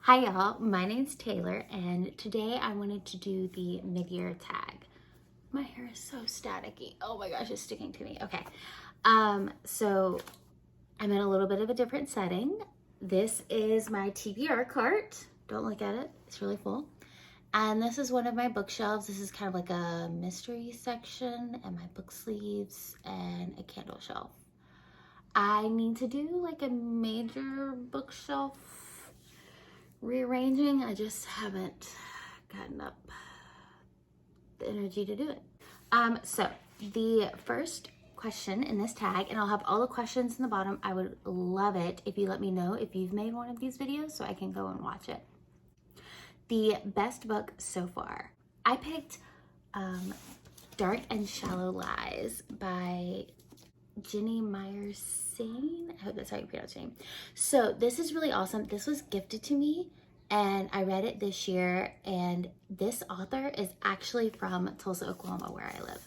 Hi y'all, my name's Taylor and today I wanted to do the mid-year tag. My hair is so staticky. Oh my gosh, it's sticking to me. Okay, so I'm in a little bit of a different setting. This is my TBR cart. Don't look at it, it's really full. And this is one of my bookshelves. This is kind of like a mystery section and my book sleeves and a candle shelf. I need to do like a major bookshelf rearranging. I just haven't gotten up the energy to do it. So the first question in this tag, and I'll have all the questions in the bottom. I would love it if you let me know if you've made one of these videos so I can go and watch it. The best book so far. I picked Dark and Shallow Lies by Jenny Meyerson. I hope that's how you pronounce her name. So this is really awesome. This was gifted to me and I read it this year, and this author is actually from Tulsa, Oklahoma, where I live.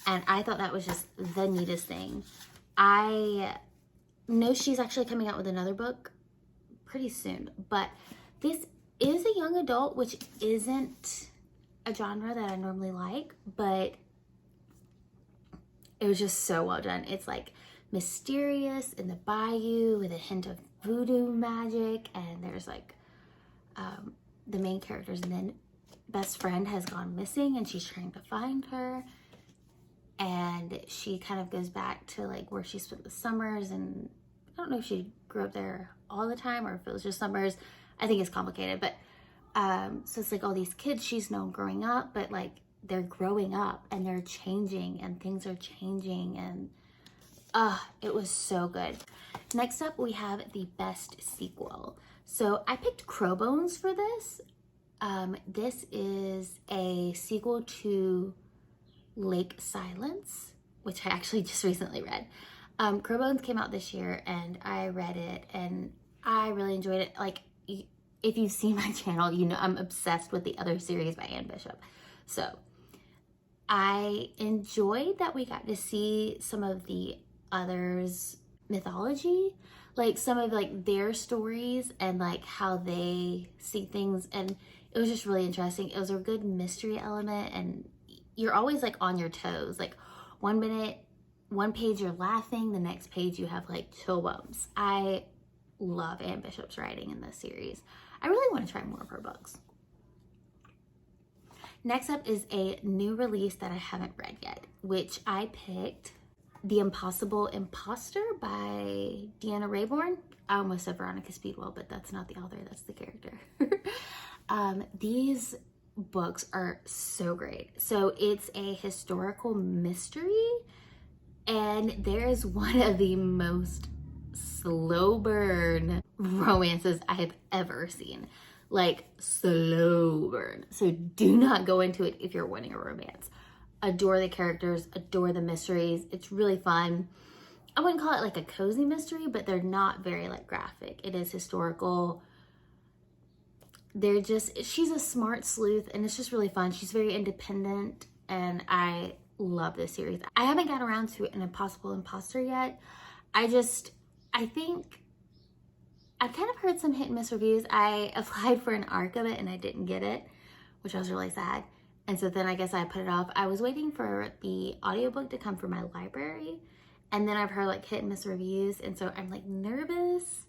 And I thought that was just the neatest thing. I know she's actually coming out with another book pretty soon, but this is a young adult, which isn't a genre that I normally like, but it was just so well done. It's like mysterious in the bayou with a hint of voodoo magic, and there's like the main character's and then best friend has gone missing and she's trying to find her, and she kind of goes back to like where she spent the summers, and I don't know if she grew up there all the time or if it was just summers. I think it's complicated, but so it's like all these kids she's known growing up, but like they're growing up and they're changing and things are changing, and it was so good. Next up, we have the best sequel. So I picked Crowbones for this. This is a sequel to Lake Silence, which I actually just recently read. Crowbones came out this year and I read it and I really enjoyed it. Like, if you've seen my channel, you know I'm obsessed with the other series by Anne Bishop. So I enjoyed that we got to see some of the others' mythology, like some of like their stories and like how they see things, and it was just really interesting. It was a good mystery element, and you're always like on your toes. Like one minute, one page you're laughing, the next page you have like chill bumps. I love Anne Bishop's writing in this series. I really want to try more of her books. Next up is a new release that I haven't read yet, which I picked The Impossible Imposter by Deanna Raybourn. I almost said Veronica Speedwell, but that's not the author, that's the character. These books are so great. So it's a historical mystery, and there is one of the most slow burn romances I have ever seen. Like, slow burn. So do not go into it if you're wanting a romance. Adore the characters, adore the mysteries. It's really fun. I wouldn't call it like a cozy mystery, but they're not very like graphic. It is historical. She's a smart sleuth and it's just really fun. She's very independent and I love this series. I haven't got around to An Impossible Imposter yet. I think I've kind of heard some hit and miss reviews. I applied for an ARC of it and I didn't get it, which I was really sad. And so then I guess I put it off. I was waiting for the audiobook to come from my library, and then I've heard like hit and miss reviews, and so I'm like nervous.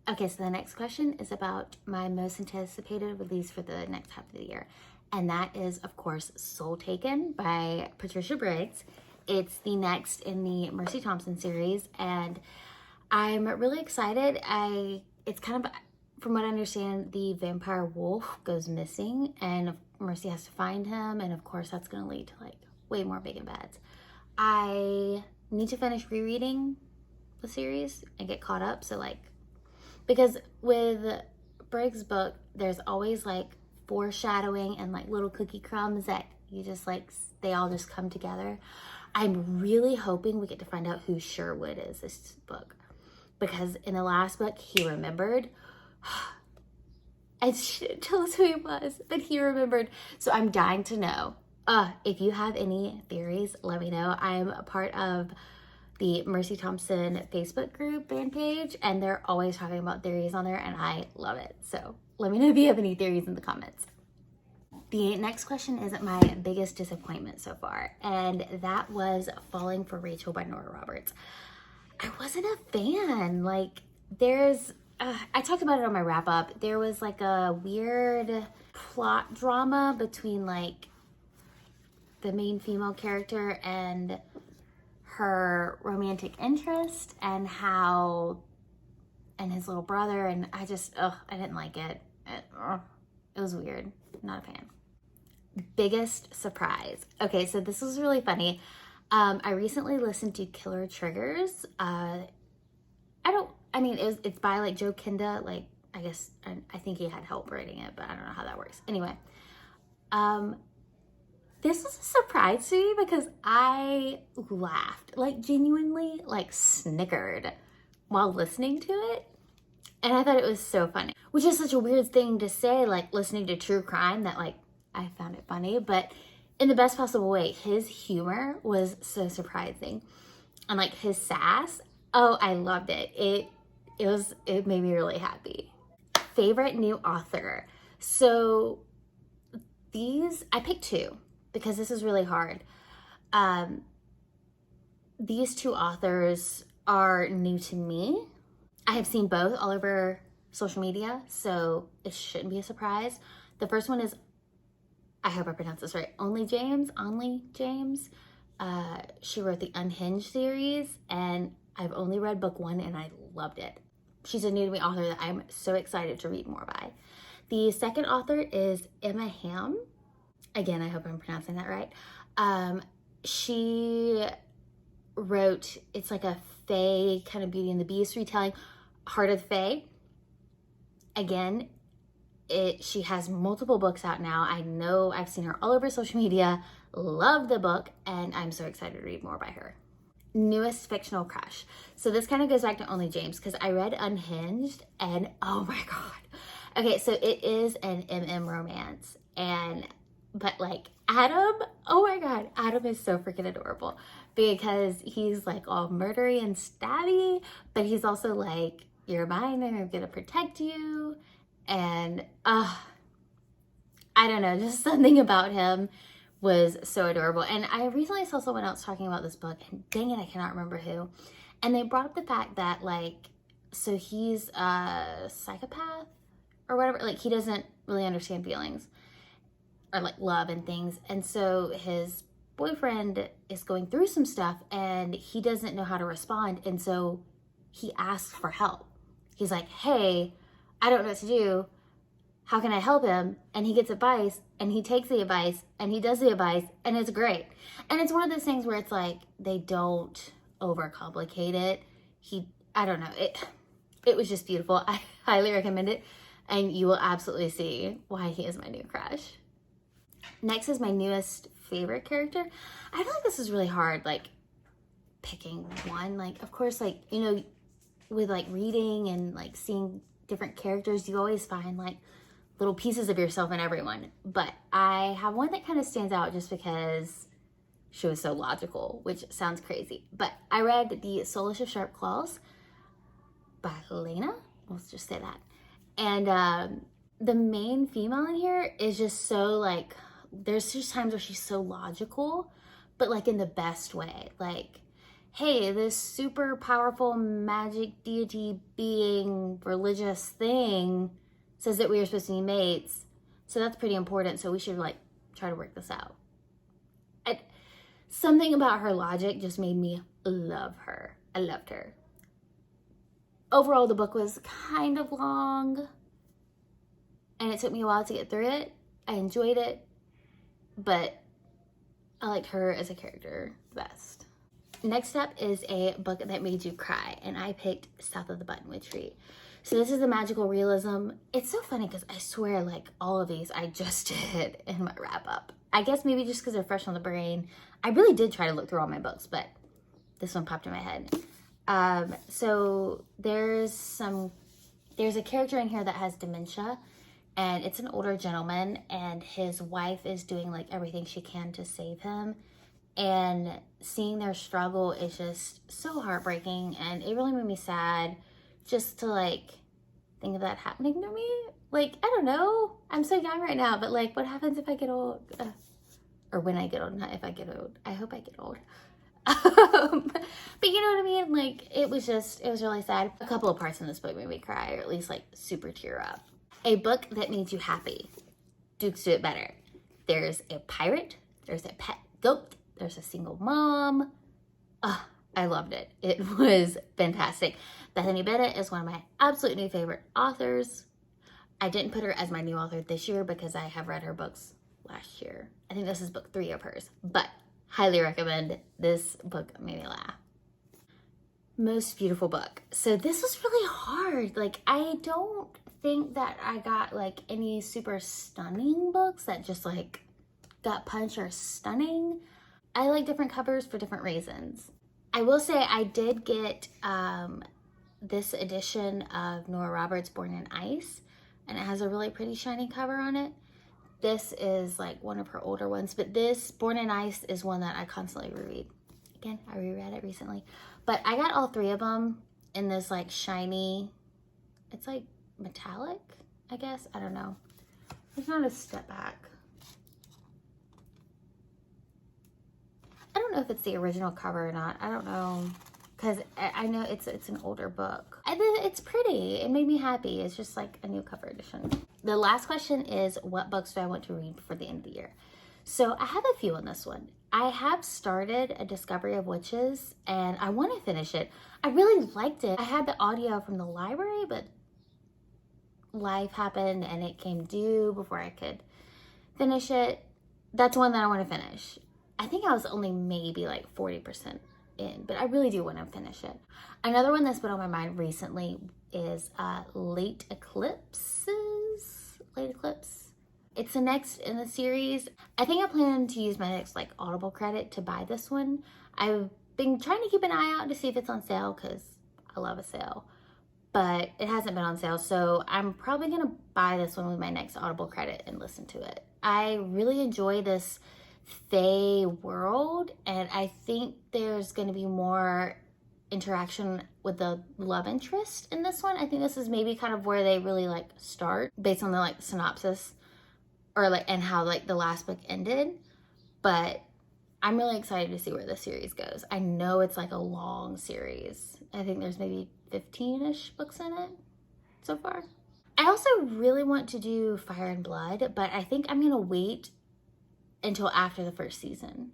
Okay, so the next question is about my most anticipated release for the next half of the year. And that is, of course, Soul Taken by Patricia Briggs. It's the next in the Mercy Thompson series, and I'm really excited. It's kind of, from what I understand, the vampire wolf goes missing and Mercy has to find him, and of course that's going to lead to like way more big and bads. I need to finish rereading the series and get caught up, so like, because with Briggs' book there's always like foreshadowing and like little cookie crumbs that you just like, they all just come together. I'm really hoping we get to find out who Sherwood is this book, because in the last book he remembered. And she didn't tell us who he was, but he remembered. So I'm dying to know. If you have any theories, let me know. I'm a part of the Mercy Thompson Facebook group fan page, and they're always talking about theories on there, and I love it. So let me know if you have any theories in the comments. The next question is my biggest disappointment so far, and that was Falling for Rachel by Nora Roberts. I wasn't a fan. Like, I talked about it on my wrap up. There was like a weird plot drama between like the main female character and her romantic interest and his little brother, and I didn't like it. It was weird. Not a fan. Biggest surprise. Okay, so this was really funny. I recently listened to Killer Triggers. It's by like Joe Kenda. Like, I think he had help writing it, but I don't know how that works. Anyway, this was a surprise to me because I laughed, like genuinely, like snickered while listening to it. And I thought it was so funny, which is such a weird thing to say, like listening to true crime, that like I found it funny, but in the best possible way. His humor was so surprising, and like his sass, oh, I loved it. It made me really happy. Favorite new author. So I picked two because this is really hard. These two authors are new to me. I have seen both all over social media, so it shouldn't be a surprise. The first one is, I hope I pronounced this right, Onley James. She wrote the Unhinged series, and I've only read book 1 and I loved it. She's a new to me author that I'm so excited to read more by. The second author is Emma Hamm. Again, I hope I'm pronouncing that right. She wrote, it's like a fae kind of Beauty and the Beast retelling, Heart of the Fae. Again, she has multiple books out now. I know, I've seen her all over social media. Love the book, and I'm so excited to read more by her. Newest fictional crush. So this kind of goes back to Onley James because I read Unhinged, and oh my god. Okay, so it is an romance, but like Adam, oh my god, Adam is so freaking adorable because he's like all murdery and stabby, but he's also like, you're mine and I'm gonna protect you. And I don't know, just something about him was so adorable. And I recently saw someone else talking about this book, and dang it, I cannot remember who. And they brought up the fact that like, so he's a psychopath or whatever, like he doesn't really understand feelings or like love and things. And so his boyfriend is going through some stuff and he doesn't know how to respond. And so he asks for help. He's like, hey, I don't know what to do. How can I help him? And he gets advice, and he takes the advice, and he does the advice, and it's great. And it's one of those things where it's like, they don't overcomplicate it. I don't know, it was just beautiful. I highly recommend it, and you will absolutely see why he is my new crush. Next is my newest favorite character. I feel like this is really hard, like picking one. Like, of course, like, you know, with like reading and like seeing different characters, you always find like little pieces of yourself in everyone. But I have one that kind of stands out just because she was so logical, which sounds crazy. But I read The Soulish of Sharp Claws by Helena. Let's just say that. And the main female in here is just so like, there's just times where she's so logical, but like in the best way. Like, hey, this super powerful magic deity being religious thing says that we are supposed to be mates. So that's pretty important. So we should like try to work this out. Something about her logic just made me love her. I loved her. Overall, the book was kind of long and it took me a while to get through it. I enjoyed it, but I liked her as a character the best. Next up is a book that made you cry, and I picked South of the Buttonwood Tree. So this is the magical realism. It's so funny because I swear like all of these I just did in my wrap up. I guess maybe just because they're fresh on the brain. I really did try to look through all my books, but this one popped in my head. So there's a character in here that has dementia, and it's an older gentleman, and his wife is doing like everything she can to save him. and seeing their struggle is just so heartbreaking, and it really made me sad just to like think of that happening to me. Like, I don't know, I'm so young right now, but like, what happens if I get old? Or when I get old, not if I get old. I hope I get old. But you know what I mean? Like, it was really sad. A couple of parts in this book made me cry, or at least like super tear up. A book that made you happy. Dukes do it better. There's a pirate, there's a pet goat, there's a single mom. I loved it. It was fantastic. Bethany Bennett is one of my absolute new favorite authors. I didn't put her as my new author this year because I have read her books last year. I think this is book 3 of hers, but highly recommend. This book made me laugh. Most beautiful book. So this was really hard. Like, I don't think that I got like any super stunning books that just like gut punch or stunning. I like different covers for different reasons. I will say I did get this edition of Nora Roberts' Born in Ice, and it has a really pretty shiny cover on it. This is like one of her older ones, but this Born in Ice is one that I constantly reread. Again, I reread it recently. But I got all 3 of them in this like shiny, it's like metallic, I guess. I don't know. There's not a step back. I don't know if it's the original cover or not. I don't know. Because I know it's an older book. It's pretty. It made me happy. It's just like a new cover edition. The last question is, what books do I want to read before the end of the year? So I have a few on this one. I have started A Discovery of Witches, and I want to finish it. I really liked it. I had the audio from the library, but life happened and it came due before I could finish it. That's one that I want to finish. I think I was only maybe like 40% in, but I really do want to finish it. Another one that's been on my mind recently is Late Eclipse. It's the next in the series. I think I plan to use my next like Audible credit to buy this one. I've been trying to keep an eye out to see if it's on sale because I love a sale, but it hasn't been on sale. So I'm probably gonna buy this one with my next Audible credit and listen to it. I really enjoy this fae world, and I think there's going to be more interaction with the love interest in this one. I think this is maybe kind of where they really like start based on the like synopsis or like and how like the last book ended. But I'm really excited to see where the series goes. I know it's like a long series. I think there's maybe 15-ish books in it so far. I also really want to do Fire and Blood, but I think I'm gonna wait until after the first season.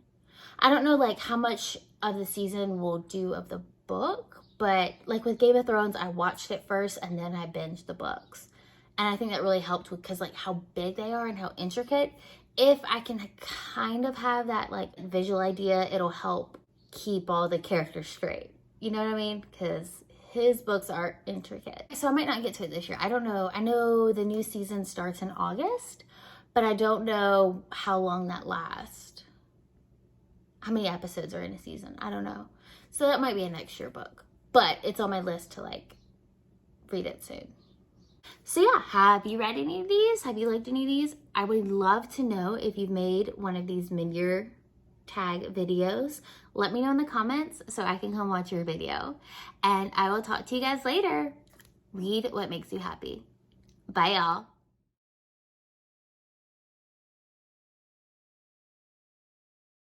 I don't know like how much of the season we'll do of the book, but like with Game of Thrones, I watched it first and then I binged the books. And I think that really helped with, because like how big they are and how intricate. If I can kind of have that like visual idea, it'll help keep all the characters straight. You know what I mean? Because his books are intricate. So I might not get to it this year. I don't know. I know the new season starts in August, but I don't know how long that lasts. How many episodes are in a season? I don't know. So that might be a next year book, but it's on my list to like read it soon. So yeah, have you read any of these? Have you liked any of these? I would love to know if you've made one of these mid-year tag videos. Let me know in the comments so I can come watch your video. And I will talk to you guys later. Read what makes you happy. Bye, y'all.